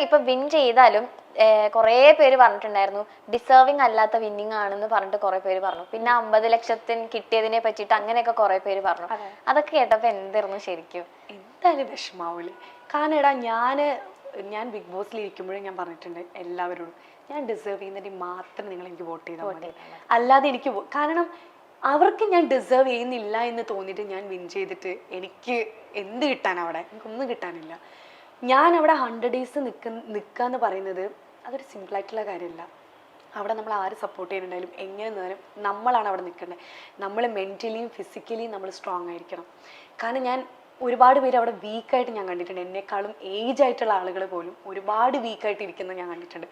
ഇപ്പൊ വിൻ ചെയ്താലും കുറെ പേര് പറഞ്ഞിട്ടുണ്ടായിരുന്നു ഡിസേർവിംഗ് അല്ലാത്ത വിന്നിങ് ആണെന്ന് പറഞ്ഞിട്ട് കുറെ പേര് പറഞ്ഞു. പിന്നെ 50 ലക്ഷത്തിന് കിട്ടിയതിനെ പറ്റിയിട്ട് അങ്ങനെയൊക്കെ കുറെ പേര് പറഞ്ഞു. അതൊക്കെ കേട്ടപ്പോ എന്തായിരുന്നു ശരിക്കും? എന്തായാലും വിഷമാവൂലേ? കാരണം എടാ ഞാൻ ബിഗ് ബോസിൽ ഇരിക്കുമ്പോഴും ഞാൻ പറഞ്ഞിട്ടുണ്ട് എല്ലാവരോടും, ഞാൻ ഡിസേർവ് ചെയ്യുന്നതിന് മാത്രം നിങ്ങൾ എനിക്ക് വോട്ട് ചെയ്താൽ മതി. അല്ലാതെ എനിക്ക് കാരണം അവർക്ക് ഞാൻ ഡിസേർവ് ചെയ്യുന്നില്ല എന്ന് തോന്നിയിട്ട് ഞാൻ വിൻ ചെയ്തിട്ട് എനിക്ക് എന്ത് കിട്ടാൻ? അവിടെ എനിക്കൊന്നും കിട്ടാനില്ല. ഞാൻ അവിടെ 100 days നിൽക്കുക എന്ന് പറയുന്നത് അതൊരു സിമ്പിളായിട്ടുള്ള കാര്യമല്ല. അവിടെ നമ്മൾ ആര് സപ്പോർട്ട് ചെയ്യുന്നുണ്ടായാലും എങ്ങനെ നിന്നാലും നമ്മളാണ് അവിടെ നിൽക്കേണ്ടത്. നമ്മൾ മെൻ്റലിയും ഫിസിക്കലിയും നമ്മൾ സ്ട്രോങ് ആയിരിക്കണം. കാരണം ഞാൻ ഒരുപാട് പേര് അവിടെ വീക്കായിട്ട് ഞാൻ കണ്ടിട്ടുണ്ട്. എന്നെക്കാളും ഏജ് ആയിട്ടുള്ള ആളുകൾ പോലും ഒരുപാട് വീക്കായിട്ട് ഇരിക്കുന്നത് ഞാൻ കണ്ടിട്ടുണ്ട്.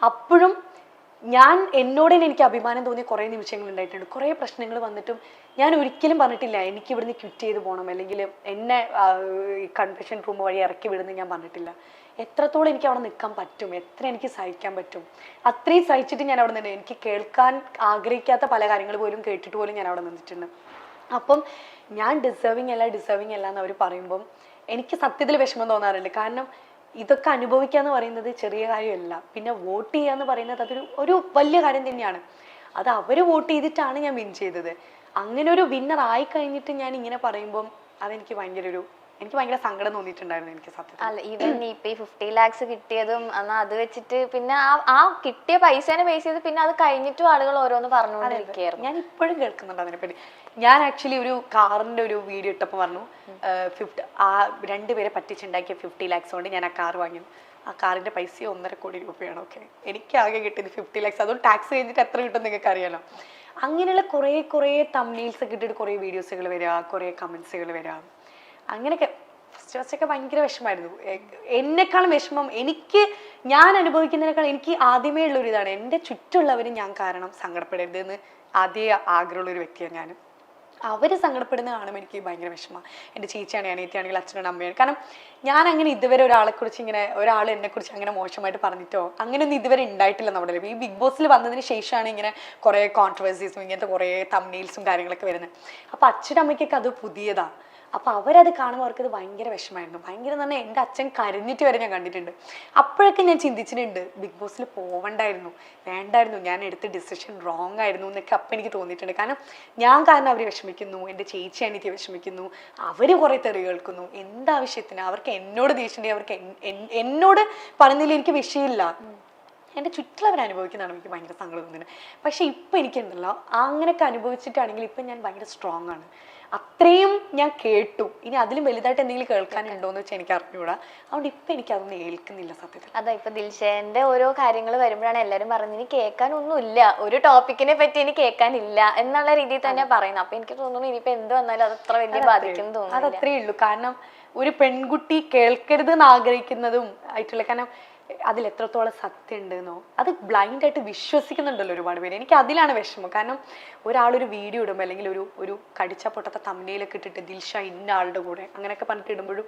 അപ്പോഴും എന്നോട് തന്നെ എനിക്ക് അഭിമാനം തോന്നിയ കുറേ നിമിഷങ്ങൾ ഉണ്ടായിട്ടുണ്ട്. കുറേ പ്രശ്നങ്ങൾ വന്നിട്ടും ഞാൻ ഒരിക്കലും പറഞ്ഞിട്ടില്ല എനിക്ക് ഇവിടുന്ന് ക്വിറ്റ് ചെയ്ത് പോകണം, അല്ലെങ്കിൽ എന്നെ കൺഫെഷൻ റൂം വഴി ഇറക്കി വിടുന്നത് ഞാൻ പറഞ്ഞിട്ടില്ല. എത്രത്തോളം എനിക്ക് അവിടെ നിൽക്കാൻ പറ്റും, എത്ര എനിക്ക് സഹിക്കാൻ പറ്റും, അത്രയും സഹിച്ചിട്ട് ഞാൻ അവിടെ നിന്ന് എനിക്ക് കേൾക്കാൻ ആഗ്രഹിക്കാത്ത പല കാര്യങ്ങൾ പോലും കേട്ടിട്ട് പോലും ഞാൻ അവിടെ നിന്നിട്ടുണ്ട്. അപ്പം ഞാൻ ഡിസേർവിങ് അല്ല എന്ന് അവർ പറയുമ്പം എനിക്ക് സത്യത്തിൽ വിഷമം തോന്നാറുണ്ട്. കാരണം ഇതൊക്കെ അനുഭവിക്കുക എന്ന് പറയുന്നത് ചെറിയ കാര്യമല്ല. പിന്നെ വോട്ട് ചെയ്യുക എന്ന് പറയുന്നത് ഒരു വലിയ കാര്യം തന്നെയാണ്. അത് അവർ വോട്ട് ചെയ്തിട്ടാണ് ഞാൻ വിൻ ചെയ്തത്. അങ്ങനെ ഒരു വിന്നർ ആയി കഴിഞ്ഞിട്ട് ഞാൻ ഇങ്ങനെ പറയുമ്പം അതെനിക്ക് ഭയങ്കര സങ്കടം തോന്നിയിട്ടുണ്ടായിരുന്നു എനിക്ക് സത്യത്തിൽ. അല്ല, ഈവൻ ഇപ്പൊ ഈ 50 lakhs കിട്ടിയതും എന്നാൽ അത് വെച്ചിട്ട് പിന്നെ ആ കിട്ടിയ പൈസേനെ ബേസ് ചെയ്ത് പിന്നെ അത് കഴിഞ്ഞിട്ടും ആളുകൾ ഓരോന്ന് പറഞ്ഞുകൊണ്ടിരിക്കുകയായിരുന്നു. ഞാൻ ഇപ്പോഴും കേൾക്കുന്നുണ്ട് അതിനെപ്പറ്റി. ഞാൻ ആക്ച്വലി ഒരു കാറിന്റെ ഒരു വീഡിയോ ഇട്ടപ്പോൾ പറഞ്ഞു, 2 പേരെ പറ്റിച്ചുണ്ടാക്കിയ 50 lakhs കൊണ്ട് ഞാൻ ആ കാർ വാങ്ങി. ആ കാറിന്റെ പൈസ 1.5 കോടി രൂപയാണ്. ഓക്കെ, എനിക്ക് ആകെ കിട്ടിയത് 50 lakhs. അതും ടാക്സ് കഴിഞ്ഞിട്ട് എത്ര കിട്ടും നിങ്ങൾക്ക് അറിയാലോ. അങ്ങനെയുള്ള കുറേ തംബ്നെയിൽസ് ഒക്കെ ഇട്ടിട്ട് കുറേ വീഡിയോസുകൾ വരിക, കുറേ കമന്റ്സുകൾ വരിക, അങ്ങനെയൊക്കെ ഫസ്റ്റൊക്കെ ഭയങ്കര വിഷമമായിരുന്നു. എന്നെക്കാളും വിഷമം ഞാൻ അനുഭവിക്കുന്നതിനേക്കാൾ എനിക്ക് ആദ്യമേ ഉള്ളൊരു ഇതാണ്, എൻ്റെ ചുറ്റുമുള്ളവരും ഞാൻ കാരണം സങ്കടപ്പെടരുത് എന്ന് ആദ്യമേ ആഗ്രഹമുള്ളൊരു വ്യക്തിയാണ് ഞാൻ. അവർ സങ്കടപ്പെടുന്ന കാണുമ്പോൾ എനിക്ക് ഭയങ്കര വിഷമമാണ്. എൻ്റെ ചേച്ചിയാണ്, അനിയത്തിയാണെങ്കിൽ അച്ഛനാണ്, അമ്മയാണ്. കാരണം ഞാൻ അങ്ങനെ ഇതുവരെ ഒരാൾ എന്നെക്കുറിച്ച് അങ്ങനെ മോശമായിട്ട് പറഞ്ഞിട്ടോ അങ്ങനെയൊന്നും ഇതുവരെ ഉണ്ടായിട്ടില്ല നമ്മുടെ. ഈ ബിഗ് ബോസിൽ വന്നതിന് ശേഷമാണ് ഇങ്ങനെ കുറേ കോൺട്രവേഴ്സീസും ഇങ്ങനത്തെ കുറേ തംബ്നെയിൽസും കാര്യങ്ങളൊക്കെ വരുന്നത്. അപ്പോൾ അച്ഛനും അമ്മയ്ക്കൊക്കെ അത് പുതിയതാണ്. അപ്പോൾ അവരത് കാണുമ്പോൾ അവർക്കത് ഭയങ്കര വിഷമമായിരുന്നു. ഭയങ്കര എന്ന് പറഞ്ഞാൽ എൻ്റെ അച്ഛൻ കരഞ്ഞിട്ട് വരെ ഞാൻ കണ്ടിട്ടുണ്ട്. അപ്പോഴൊക്കെ ഞാൻ ചിന്തിച്ചിട്ടുണ്ട് ബിഗ് ബോസിൽ വേണ്ടായിരുന്നു, ഞാൻ എടുത്ത ഡിസിഷൻ റോങ് ആയിരുന്നു എന്നൊക്കെ അപ്പം എനിക്ക് തോന്നിയിട്ടുണ്ട്. കാരണം ഞാൻ കാരണം അവർ വിഷമിക്കുന്നു, എൻ്റെ ചേച്ചി അനിയത്തി വിഷമിക്കുന്നു, അവർ കുറേ തെറി കേൾക്കുന്നു. എന്താവശ്യത്തിന് അവർക്ക് എന്നോട് ദേഷ്യം, അവർക്ക് എന്നോട് പറഞ്ഞതിൽ എനിക്ക് വിഷയമില്ല. എൻ്റെ ചുറ്റുള്ളവർ അനുഭവിക്കുന്നതാണ് എനിക്ക് ഭയങ്കര സങ്കടം തോന്നുന്നത്. പക്ഷെ ഇപ്പം എനിക്കുണ്ടല്ലോ അങ്ങനെയൊക്കെ അനുഭവിച്ചിട്ടാണെങ്കിൽ ഇപ്പം ഞാൻ ഭയങ്കര സ്ട്രോങ് ആണ്. അത്രയും ഞാൻ കേട്ടു. ഇനി അതിലും വലുതായിട്ട് എന്തെങ്കിലും കേൾക്കാനുണ്ടോ എന്ന് വെച്ചാൽ എനിക്ക് അറിഞ്ഞൂടാ. അതുകൊണ്ട് ഇപ്പം എനിക്ക് അതൊന്നും ഏൽക്കുന്നില്ല സത്യത്തിൽ. അതാ ഇപ്പൊ ദിൽഷേന്റെ ഓരോ കാര്യങ്ങൾ വരുമ്പോഴാണ് എല്ലാവരും പറയുന്നത് ഇനി കേൾക്കാനൊന്നുമില്ല, ഒരു ടോപ്പിക്കിനെ പറ്റി ഇനി കേൾക്കാനില്ല എന്നുള്ള രീതിയിൽ തന്നെ പറയുന്നത്. അപ്പൊ എനിക്ക് തോന്നുന്നു ഇനിയിപ്പോ എന്ത് വന്നാലും അത് അത്ര വലിയ ബാധിക്കും തോന്നുന്നു. അതത്രേ ഉള്ളൂ. കാരണം ഒരു പെൺകുട്ടി കേൾക്കരുത് എന്ന് ആഗ്രഹിക്കുന്നതും ആയിട്ടുള്ള, കാരണം അതിൽ എത്രത്തോളം സത്യം ഉണ്ടെന്നോ അത് ബ്ലൈൻഡായിട്ട് വിശ്വസിക്കുന്നുണ്ടല്ലോ ഒരുപാട് പേര്. എനിക്ക് അതിലാണ് വിഷമം. കാരണം ഒരാളൊരു വീഡിയോ ഇടുമ്പോൾ അല്ലെങ്കിൽ ഒരു കടിച്ച പൊട്ടത്തെ തംബ്നെയിലൊക്കെ ഇട്ടിട്ട് ദിൽഷ ഇന്ന ആളുടെ കൂടെ അങ്ങനെയൊക്കെ പറഞ്ഞിട്ട് ഇടുമ്പോഴും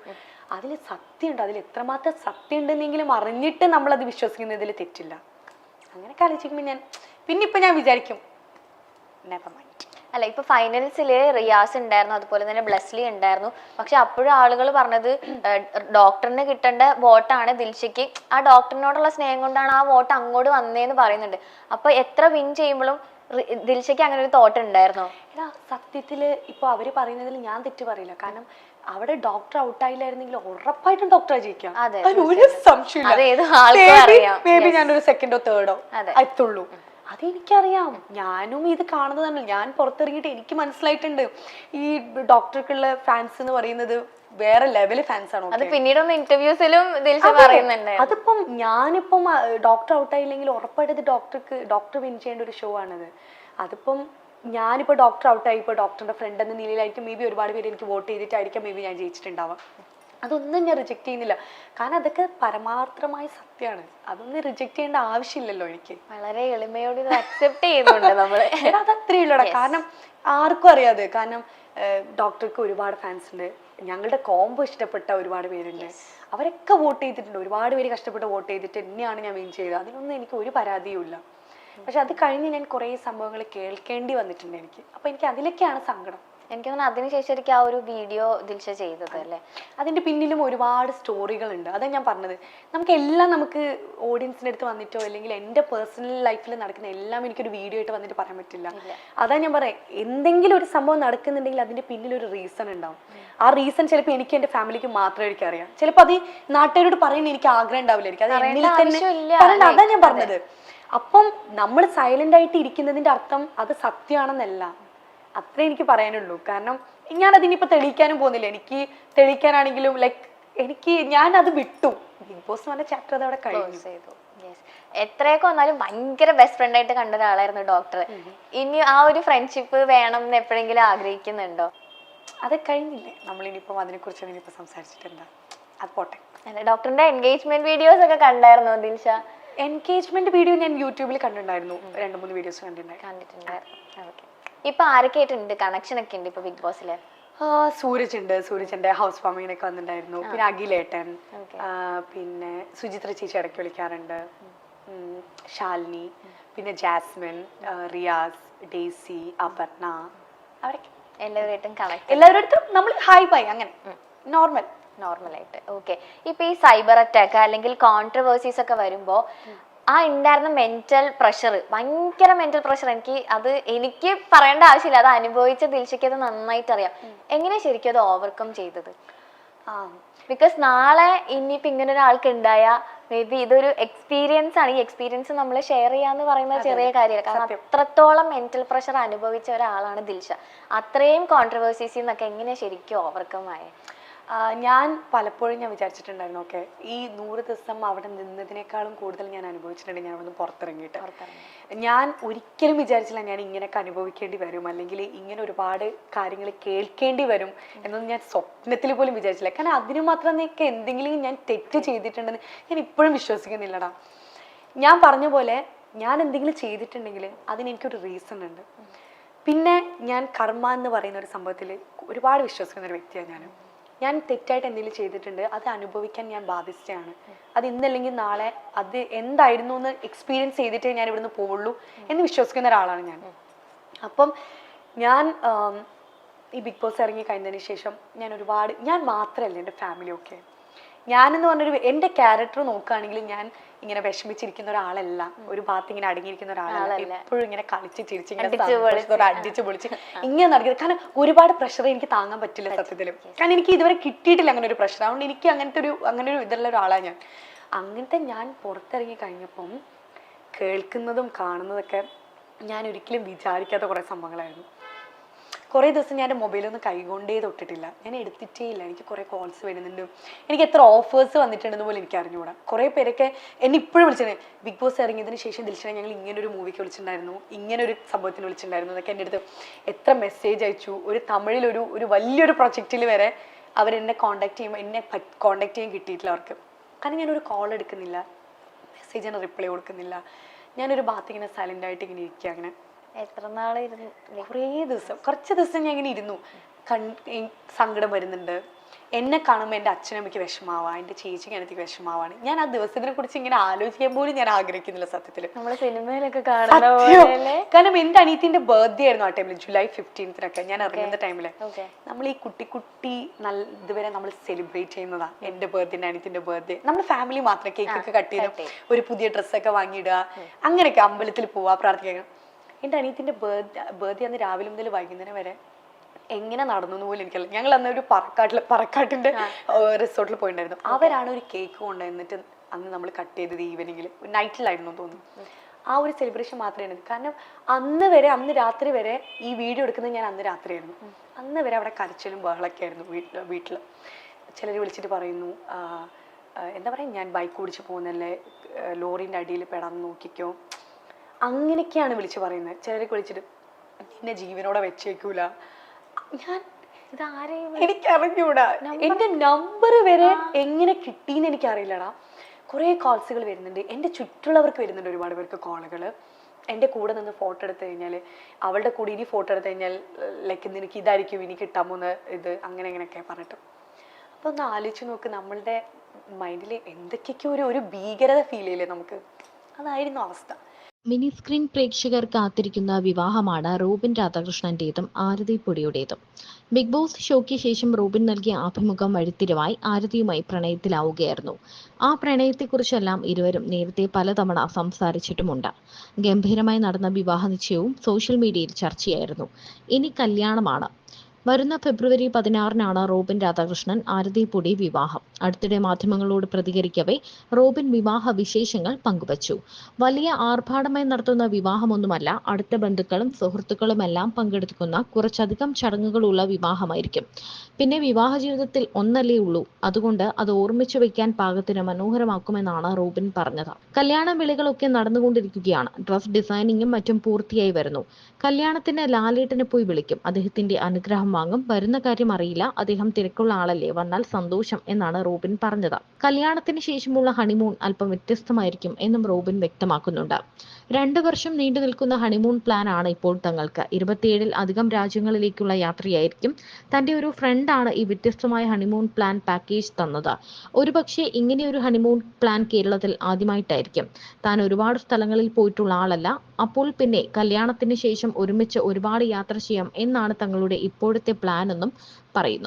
അതിൽ സത്യമുണ്ട്, അതിൽ എത്രമാത്രം സത്യം ഉണ്ടെന്നെങ്കിലും അറിഞ്ഞിട്ട് നമ്മളത് വിശ്വസിക്കുന്നതിൽ തെറ്റില്ല. അങ്ങനെയൊക്കെ ആലോചിക്കുമ്പോൾ ഇപ്പം ഞാൻ വിചാരിക്കും നെവർ മൈൻഡ്. അല്ല, ഇപ്പൊ ഫൈനൽസില് റിയാസ് ഉണ്ടായിരുന്നു, അതുപോലെ തന്നെ ബ്ലെസ്ലി ഉണ്ടായിരുന്നു. പക്ഷെ അപ്പോഴും ആളുകൾ പറഞ്ഞത് ഡോക്ടറിന് കിട്ടേണ്ട വോട്ടാണ് ദിൽഷയ്ക്ക്, ആ ഡോക്ടറിനോടുള്ള സ്നേഹം കൊണ്ടാണ് ആ വോട്ട് അങ്ങോട്ട് വന്നേന്ന് പറയുന്നുണ്ട്. അപ്പൊ എത്ര വിൻ ചെയ്യുമ്പോഴും ദിൽഷയ്ക്ക് അങ്ങനെ ഒരു തോട്ട് ഉണ്ടായിരുന്നോ? സത്യത്തില് ഇപ്പൊ അവര് പറയുന്നതിൽ ഞാൻ തെറ്റ് പറയില്ല. കാരണം അവിടെ ഡോക്ടർ ഔട്ടായില്ലായിരുന്നെങ്കിൽ ഉറപ്പായിട്ടും ഡോക്ടറെ ജയിക്കാം, ഒരു സംശയമില്ല. മേ ബി ഞാനൊരു സെക്കൻഡോ തേർഡോ എത്തുള്ളൂ, അതെനിക്കറിയാം. ഞാനും ഇത് കാണുന്നതാണ്. ഞാൻ പുറത്തിറങ്ങിയിട്ട് എനിക്ക് മനസ്സിലായിട്ടുണ്ട് ഈ ഡോക്ടർക്കുള്ള ഫാൻസ് എന്ന് പറയുന്നത് വേറെ ലെവല് ഫാൻസ് ആണ്. അത് പിന്നീടൊന്നും ഇന്റർവ്യൂസിലും പറയുന്നുണ്ട്. അതിപ്പം ഞാനിപ്പം ഡോക്ടർ ഔട്ടായില്ലെങ്കിൽ ഉറപ്പായിട്ട് ഡോക്ടർ വിൻ ചെയ്യേണ്ട ഒരു ഷോ ആണത്. അതിപ്പം ഞാനിപ്പോൾ ഡോക്ടർ ഔട്ടായി, ഇപ്പോൾ ഡോക്ടറിന്റെ ഫ്രണ്ട് എന്ന നിലയിലായിരിക്കും മേ ബി ഒരുപാട് പേര് എനിക്ക് വോട്ട് ചെയ്തിട്ടായിരിക്കും മേ ബി ഞാൻ ജയിച്ചിട്ടുണ്ടാവാം. അതൊന്നും ഞാൻ റിജക്ട് ചെയ്യുന്നില്ല. കാരണം അതൊക്കെ പരമാർത്ഥമായ സത്യമാണ്. അതൊന്നും റിജക്ട് ചെയ്യേണ്ട ആവശ്യമില്ലല്ലോ. എനിക്ക് വളരെ എളിമയോട് അക്സെപ്റ്റ് ചെയ്യുന്നുണ്ട് നമ്മള്. അതത്രേ ഉള്ളൂടാ. കാരണം ആർക്കും അറിയാതെ. കാരണം ഡോക്ടർക്ക് ഒരുപാട് ഫാൻസ് ഉണ്ട്, ഞങ്ങളുടെ കോംബോ ഇഷ്ടപ്പെട്ട ഒരുപാട് പേരുണ്ട്, അവരൊക്കെ വോട്ട് ചെയ്തിട്ടുണ്ട്. ഒരുപാട് പേര് കഷ്ടപ്പെട്ട് വോട്ട് ചെയ്തിട്ട് തന്നെയാണ് ഞാൻ വിൻ ചെയ്തത്. അതിനൊന്നും എനിക്ക് ഒരു പരാതിയും ഇല്ല. പക്ഷെ അത് കഴിഞ്ഞ് ഞാൻ കുറേ സംഭവങ്ങൾ കേൾക്കേണ്ടി വന്നിട്ടുണ്ട് എനിക്ക്. അപ്പൊ എനിക്ക് അതിലൊക്കെയാണ് സങ്കടം. എനിക്ക് തോന്നുന്നു അതിനുശേഷം എനിക്ക് ആ ഒരു വീഡിയോ ദിൽഷ ചെയ്തത് അല്ലേ. അതിൻ്റെ പിന്നിലും ഒരുപാട് സ്റ്റോറികളുണ്ട്. അതാണ് ഞാൻ പറഞ്ഞത്, നമുക്ക് എല്ലാം നമുക്ക് ഓഡിയൻസിൻ്റെ അടുത്ത് വന്നിട്ടോ അല്ലെങ്കിൽ എൻ്റെ പേഴ്സണൽ ലൈഫിൽ നടക്കുന്ന എല്ലാം എനിക്കൊരു വീഡിയോ ആയിട്ട് വന്നിട്ട് പറയാൻ പറ്റില്ല. അതാ ഞാൻ പറയാം, എന്തെങ്കിലും ഒരു സംഭവം നടക്കുന്നുണ്ടെങ്കിൽ അതിൻ്റെ പിന്നിലൊരു റീസൺ ഉണ്ടാവും. ആ റീസൺ ചിലപ്പോൾ എനിക്ക് എൻ്റെ ഫാമിലിക്ക് മാത്രമേ എനിക്കറിയാം. ചിലപ്പോൾ അത് നാട്ടുകാരോട് പറയുന്ന എനിക്ക് ആഗ്രഹം ഉണ്ടാവില്ലായിരിക്കും, അത് എന്നിൽ തന്നെ പറയണ്ട. അതാ ഞാൻ പറഞ്ഞത്. അപ്പം നമ്മൾ സൈലന്റ് ആയിട്ട് ഇരിക്കുന്നതിന്റെ അർത്ഥം അത് സത്യമാണെന്നല്ല, അത്രേ എനിക്ക് പറയാനുള്ളൂ. കാരണം ഞാൻ അതിനിപ്പോ തെളിയിക്കാനും പോകുന്നില്ല. എനിക്ക് തെളിയിക്കാനാണെങ്കിലും ഞാൻ അത് വിട്ടു. ബിഗ് ബോസ് എന്ന് പറഞ്ഞ ചാപ്റ്റർ അത് അവിടെ കഴിഞ്ഞു. എത്രയൊക്കെ വന്നാലും ഭയങ്കര ബെസ്റ്റ് ഫ്രണ്ട് ആയിട്ട് കണ്ട ഒരാളായിരുന്നു ഡോക്ടർ. ഇനി ആ ഒരു ഫ്രണ്ട്ഷിപ്പ് വേണം എന്ന് എപ്പോഴെങ്കിലും ആഗ്രഹിക്കുന്നുണ്ടോ? അത് കഴിഞ്ഞില്ലേ, നമ്മളിനിപ്പം അതിനെ കുറിച്ച് ഇനിയിപ്പോ സംസാരിച്ചിട്ടുണ്ടാ, അത് പോട്ടെ. ഡോക്ടറിന്റെ എൻഗേജ്മെന്റ് വീഡിയോസ് ഒക്കെ കണ്ടായിരുന്നോ ദിൽഷ? എൻഗേജ്മെന്റ് വീഡിയോ ഞാൻ യൂട്യൂബിൽ കണ്ടിട്ടുണ്ടായിരുന്നു, 2-3 വീഡിയോസ് കണ്ടിട്ടുണ്ടായിരുന്നു. ഇപ്പൊ ആരൊക്കെ ആയിട്ടുണ്ട് കണക്ഷൻ ഒക്കെ ഉണ്ട് ഇപ്പൊ ബിഗ് ബോസില്? സൂരജുണ്ട് ഹൗസ് വാമിങ്ങിനൊക്കെ വന്നിട്ടുണ്ടായിരുന്നു. പിന്നെ അഖിലേട്ടൻ, പിന്നെ സുചിത്ര ചേച്ചി ഇടയ്ക്ക് വിളിക്കാറുണ്ട്, ശാലിനി, പിന്നെ ജാസ്മിൻ, റിയാസ്, ഡേസി, അപർണ, അവരൊക്കെ എല്ലാവരും നമ്മൾ ഹായ് ബൈ അങ്ങനെ നോർമലായിട്ട്. ഓക്കെ. ഇപ്പൊ ഈ സൈബർ അറ്റാക്ക് അല്ലെങ്കിൽ കോൺട്രവേഴ്സീസ് ഒക്കെ വരുമ്പോ ആ ഉണ്ടായിരുന്ന മെന്റൽ പ്രഷർ, ഭയങ്കര മെന്റൽ പ്രഷർ, എനിക്ക് പറയേണ്ട ആവശ്യമില്ല, അത് അനുഭവിച്ച ദിൽഷയ്ക്ക് അത് നന്നായിട്ട് അറിയാം. എങ്ങനെ ശരിക്കും അത് ഓവർകം ചെയ്തത്? ബിക്കോസ് നാളെ ഇനിയിപ്പോ ഇങ്ങനെ ഒരാൾക്ക് ഉണ്ടായാ മേ ബി ഇതൊരു എക്സ്പീരിയൻസ് ആണ്. ഈ എക്സ്പീരിയൻസ് നമ്മൾ ഷെയർ ചെയ്യാന്ന് പറയുന്ന ചെറിയ കാര്യമല്ല. കാരണം അത്രത്തോളം മെന്റൽ പ്രഷർ അനുഭവിച്ച ഒരാളാണ് ദിൽഷ. അത്രയും കോൺട്രവേഴ്സീസിൽ നിന്നൊക്കെ എങ്ങനെ ശരിക്കും ഓവർകം ആയേ? ഞാൻ പലപ്പോഴും വിചാരിച്ചിട്ടുണ്ടായിരുന്നു, ഓക്കെ, ഈ 100 ദിവസം അവിടെ നിന്നതിനേക്കാളും കൂടുതൽ ഞാൻ അനുഭവിച്ചിട്ടുണ്ട് ഞാൻ അവിടെ പുറത്തിറങ്ങിയിട്ട്. ഞാൻ ഒരിക്കലും വിചാരിച്ചില്ല ഞാൻ ഇങ്ങനെയൊക്കെ അനുഭവിക്കേണ്ടി വരും, അല്ലെങ്കിൽ ഇങ്ങനെ ഒരുപാട് കാര്യങ്ങൾ കേൾക്കേണ്ടി വരും എന്നൊന്നും ഞാൻ സ്വപ്നത്തിൽ പോലും വിചാരിച്ചില്ല. കാരണം അതിന് മാത്രം എന്തെങ്കിലും ഞാൻ തെറ്റ് ചെയ്തിട്ടുണ്ടെന്ന് ഞാൻ ഇപ്പോഴും വിശ്വസിക്കുന്നില്ലടാ. ഞാൻ പറഞ്ഞ പോലെ ഞാൻ എന്തെങ്കിലും ചെയ്തിട്ടുണ്ടെങ്കിൽ അതിന് എനിക്കൊരു റീസൺ ഉണ്ട്. പിന്നെ ഞാൻ കർമ്മ എന്ന് പറയുന്ന ഒരു സംഭവത്തിൽ ഒരുപാട് വിശ്വസിക്കുന്ന ഒരു വ്യക്തിയാണ്. ഞാൻ തെറ്റായിട്ട് എന്തെങ്കിലും ചെയ്തിട്ടുണ്ട്, അത് അനുഭവിക്കാൻ ഞാൻ ബാധ്യസ്ഥയാണ്. അത് ഇന്നല്ലെങ്കിൽ നാളെ അത് എന്തായിരുന്നു എന്ന് എക്സ്പീരിയൻസ് ചെയ്തിട്ടേ ഞാൻ ഇവിടുന്ന് പോവുള്ളൂ എന്ന് വിശ്വസിക്കുന്ന ഒരാളാണ് ഞാൻ. അപ്പം ഞാൻ ഈ ബിഗ് ബോസ് ഇറങ്ങി കഴിഞ്ഞതിന് ശേഷം ഞാൻ മാത്രമല്ല, എൻ്റെ ഫാമിലി ഒക്കെ, ഞാനെന്ന് പറഞ്ഞൊരു എൻ്റെ ക്യാരക്ടർ നോക്കുകയാണെങ്കിൽ ഞാൻ ഇങ്ങനെ വിഷമിച്ചിരിക്കുന്ന ഒരാളല്ല, ഒരു ഭാഗത്ത് ഇങ്ങനെ അടങ്ങിയിരിക്കുന്ന ഒരാളല്ല. എപ്പോഴും ഇങ്ങനെ കളിച്ച് ചിരിച്ച് അടിച്ചു പൊളിച്ച് ഇങ്ങനെ നടക്കുന്നത്. കാരണം ഒരുപാട് പ്രഷർ എനിക്ക് താങ്ങാൻ പറ്റില്ല സത്യത്തിൽ. കാരണം എനിക്ക് ഇതുവരെ കിട്ടിയിട്ടില്ല അങ്ങനെ ഒരു പ്രഷർ. അതുകൊണ്ട് എനിക്ക് അങ്ങനെ ഒരു ഇതുള്ള ഒരാളാണ് ഞാൻ. അങ്ങനത്തെ ഞാൻ പുറത്തിറങ്ങി കഴിഞ്ഞപ്പം കേൾക്കുന്നതും കാണുന്നതൊക്കെ ഞാൻ ഒരിക്കലും വിചാരിക്കാത്ത കുറേ സംഭവങ്ങളായിരുന്നു. കുറേ ദിവസം ഞാൻ എൻ്റെ മൊബൈലൊന്നും കൈകൊണ്ടേ തൊട്ടിട്ടില്ല, ഞാൻ എടുത്തിട്ടേ ഇല്ല. എനിക്ക് കുറേ കോൾസ് വരുന്നുണ്ട്, എനിക്ക് എത്ര ഓഫേഴ്സ് വന്നിട്ടുണ്ടെന്ന് പോലും എനിക്ക് അറിഞ്ഞുകൂടാ. കുറേ പേരൊക്കെ എന്നെ ഇപ്പോഴും വിളിച്ചിട്ടുണ്ട്, ബിഗ് ബോസ് ഇറങ്ങിയതിന് ശേഷം ദിൽഷനെ ഞങ്ങൾ ഇങ്ങനൊരു മൂവിക്ക് വിളിച്ചിട്ടുണ്ടായിരുന്നു, ഇങ്ങനൊരു സംഭവത്തിന് വിളിച്ചിട്ടുണ്ടായിരുന്നു എന്നൊക്കെ എൻ്റെ അടുത്ത് എത്ര മെസ്സേജ് അയച്ചു. ഒരു തമിഴിലൊരു വലിയൊരു പ്രൊജക്റ്റിൽ വരെ അവരെന്നെ കോൺടാക്ട് ചെയ്യുമ്പോൾ എന്നെ കോൺടാക്ട് ചെയ്യാൻ കിട്ടിയിട്ടില്ല അവർക്ക്. കാരണം ഞാനൊരു കോൾ എടുക്കുന്നില്ല, മെസ്സേജിന് റിപ്ലൈ കൊടുക്കുന്നില്ല, ഞാനൊരു ഭാഗത്ത് ഇങ്ങനെ സൈലൻ്റായിട്ട് ഇങ്ങനെ ഇരിക്കുക. അങ്ങനെ എത്ര നാളായിരുന്നു? കുറച്ച് ദിവസം ഞാൻ ഇങ്ങനെ ഇരുന്നു. സങ്കടം വരുന്നുണ്ട്, എന്നെ കാണുമ്പോൾ എൻ്റെ അച്ഛനമ്മയ്ക്ക് വിഷമാവാ, എൻ്റെ ചേച്ചിക്ക് എനിക്ക് വിഷമാവാണ്. ഞാൻ ആ ദിവസത്തിനെ കുറിച്ച് ഇങ്ങനെ ആലോചിക്കാൻ പോലും ഞാൻ ആഗ്രഹിക്കുന്നില്ല സത്യത്തിൽ. നമ്മള് സിനിമയിലൊക്കെ കാരണം എൻ്റെ അനിയത്തിന്റെ ബർത്ത്ഡേ ആയിരുന്നു ആ ടൈമിൽ, ജൂലൈ 15 ഞാൻ ഇറങ്ങുന്ന ടൈമില്. നമ്മൾ ഈ കുട്ടി ഇതുവരെ നമ്മൾ സെലിബ്രേറ്റ് ചെയ്യുന്നതാ. എൻ്റെ ബർത്ത്ഡേ, അനിയത്തിന്റെ ബർത്ത്ഡേ, നമ്മൾ ഫാമിലി മാത്രം കേക്കൊക്കെ കട്ട് ചെയ്ത് ഒരു പുതിയ ഡ്രസ്സൊക്കെ വാങ്ങിയിടുക, അങ്ങനെയൊക്കെ അമ്പലത്തിൽ പോവാ, പ്രാർത്ഥിക്കുക. എൻ്റെ അനിയത്തിന്റെ ബർത്ത്ഡേ അന്ന് രാവിലെ മുതൽ വൈകുന്നേരം വരെ എങ്ങനെ നടന്നു പോലും എനിക്കല്ല. ഞങ്ങൾ അന്ന് ഒരു പറക്കാട്ടിന്റെ റിസോർട്ടിൽ പോയിട്ടുണ്ടായിരുന്നു. അവരാണ് ഒരു കേക്ക് കൊണ്ടുവന്നിട്ട് അന്ന് നമ്മൾ കട്ട് ചെയ്തത് ഈവനിങ്ങിൽ, നൈറ്റിലായിരുന്നു തോന്നുന്നു. ആ ഒരു സെലിബ്രേഷൻ മാത്രമേ. കാരണം അന്ന് രാത്രി വരെ ഈ വീഡിയോ എടുക്കുന്നത് ഞാൻ അന്ന് രാത്രിയായിരുന്നു. അന്ന് വരെ അവിടെ കരച്ചിലും ബഹളൊക്കെ ആയിരുന്നു വീട്ടിൽ. ചിലർ വിളിച്ചിട്ട് പറയുന്നു, എന്താ പറയുക, ഞാൻ ബൈക്ക് ഓടിച്ച് പോകുന്നല്ലേ, ലോറിൻ്റെ അടിയിൽ പെടാൻ നോക്കിക്കോ, അങ്ങനെയൊക്കെയാണ് വിളിച്ച് പറയുന്നത്. ചിലരൊക്കെ വിളിച്ചിട്ട് നിന്നെ ജീവനോടെ വെച്ചേക്കൂല. എനിക്കറിഞ്ഞൂടാ, എന്റെ നമ്പർ വരെ എങ്ങനെ കിട്ടിയെന്ന് എനിക്കറിയില്ലടാ. കുറേ കോൾസുകൾ വരുന്നുണ്ട്, എൻ്റെ ചുറ്റുള്ളവർക്ക് വരുന്നുണ്ട് ഒരുപാട് പേർക്ക് കോളുകൾ. എൻ്റെ കൂടെ നിന്ന് ഫോട്ടോ എടുത്തു കഴിഞ്ഞാൽ, അവളുടെ കൂടെ ഇനി ഫോട്ടോ എടുത്തു കഴിഞ്ഞാൽ നിനക്ക് ഇതായിരിക്കും ഇനി കിട്ടാൻ പോകുന്ന ഇത്, അങ്ങനെയൊക്കെ പറഞ്ഞിട്ട്. അപ്പോൾ ഒന്ന് ആലോചിച്ച് നോക്ക്, നമ്മളുടെ മൈൻഡിൽ എന്തൊക്കെയൊക്കെ ഒരു ഭീകരത ഫീൽ ചെയ്യില്ലേ നമുക്ക്. അതായിരുന്നു അവസ്ഥ. മിനി സ്ക്രീൻ പ്രേക്ഷകർ കാത്തിരിക്കുന്ന വിവാഹമാണ് റോബിൻ രാധാകൃഷ്ണന്റേതും ആരതി പൊടിയുടേതും. ബിഗ് ബോസ് ഷോയ്ക്ക് ശേഷം റോബിൻ നൽകിയ അഭിമുഖം വഴിത്തിരിവായി ആരതിയുമായി പ്രണയത്തിലാവുകയായിരുന്നു. ആ പ്രണയത്തെക്കുറിച്ചെല്ലാം ഇരുവരും നേരത്തെ പലതവണ സംസാരിച്ചിട്ടുമുണ്ട്. ഗംഭീരമായി നടന്ന വിവാഹ നിശ്ചയവും സോഷ്യൽ മീഡിയയിൽ ചർച്ചയായിരുന്നു. ഇനി കല്യാണമാണ്. വരുന്ന ഫെബ്രുവരി 16-നാണ് റോബിൻ രാധാകൃഷ്ണൻ ആരതി പൊടി വിവാഹം. അടുത്തിടെ മാധ്യമങ്ങളോട് പ്രതികരിക്കവേ റോബിൻ വിവാഹ വിശേഷങ്ങൾ പങ്കുവച്ചു. വലിയ ആർഭാടമായി നടത്തുന്ന വിവാഹമൊന്നുമല്ല, അടുത്ത ബന്ധുക്കളും സുഹൃത്തുക്കളുമെല്ലാം പങ്കെടുക്കുന്ന കുറച്ചധികം ചടങ്ങുകളുള്ള വിവാഹമായിരിക്കും. പിന്നെ വിവാഹ ജീവിതത്തിൽ ഒന്നല്ലേ ഉള്ളൂ, അതുകൊണ്ട് അത് ഓർമ്മിച്ചു വയ്ക്കാൻ പാകത്തിന് മനോഹരമാക്കുമെന്നാണ് റോബിൻ പറഞ്ഞത്. കല്യാണ വിളികളൊക്കെ നടന്നുകൊണ്ടിരിക്കുകയാണ്. ഡ്രസ് ഡിസൈനിങ്ങും മറ്റും പൂർത്തിയായി വരുന്നു. കല്യാണത്തിന് ലാലേട്ടനെ പോയി വിളിക്കും. അദ്ദേഹത്തിന്റെ അനുഗ്രഹം വാങ്ങും. വരുന്ന കാര്യം അറിയില്ല, അദ്ദേഹം തിരക്കുള്ള ആളല്ലേ, വന്നാൽ സന്തോഷം എന്നാണ് റോബിൻ പറഞ്ഞത്. കല്യാണത്തിന് ശേഷമുള്ള ഹണിമൂൺ അല്പം വ്യത്യസ്തമായിരിക്കും എന്നും റോബിൻ വ്യക്തമാക്കുന്നുണ്ട്. 2 വർഷം നീണ്ടു നിൽക്കുന്ന ഹണിമൂൺ പ്ലാൻ ആണ് ഇപ്പോൾ തങ്ങൾക്ക്. 27-ൽ അധികം രാജ്യങ്ങളിലേക്കുള്ള യാത്രയായിരിക്കും. തന്റെ ഒരു ഫ്രണ്ടാണ് ഈ വ്യത്യസ്തമായ ഹണിമൂൺ പ്ലാൻ പാക്കേജ് തന്നത്. ഒരുപക്ഷെ ഇങ്ങനെയൊരു ഹണിമൂൺ പ്ലാൻ കേരളത്തിൽ ആദ്യമായിട്ടായിരിക്കും. താൻ ഒരുപാട് സ്ഥലങ്ങളിൽ പോയിട്ടുള്ള ആളല്ല. അപ്പോൾ പിന്നെ കല്യാണത്തിന് ശേഷം ഒരുമിച്ച് ഒരുപാട് യാത്ര ചെയ്യാം എന്നാണ് തങ്ങളുടെ ഇപ്പോഴത്തെ പ്ലാൻ എന്നും പറയുന്നു.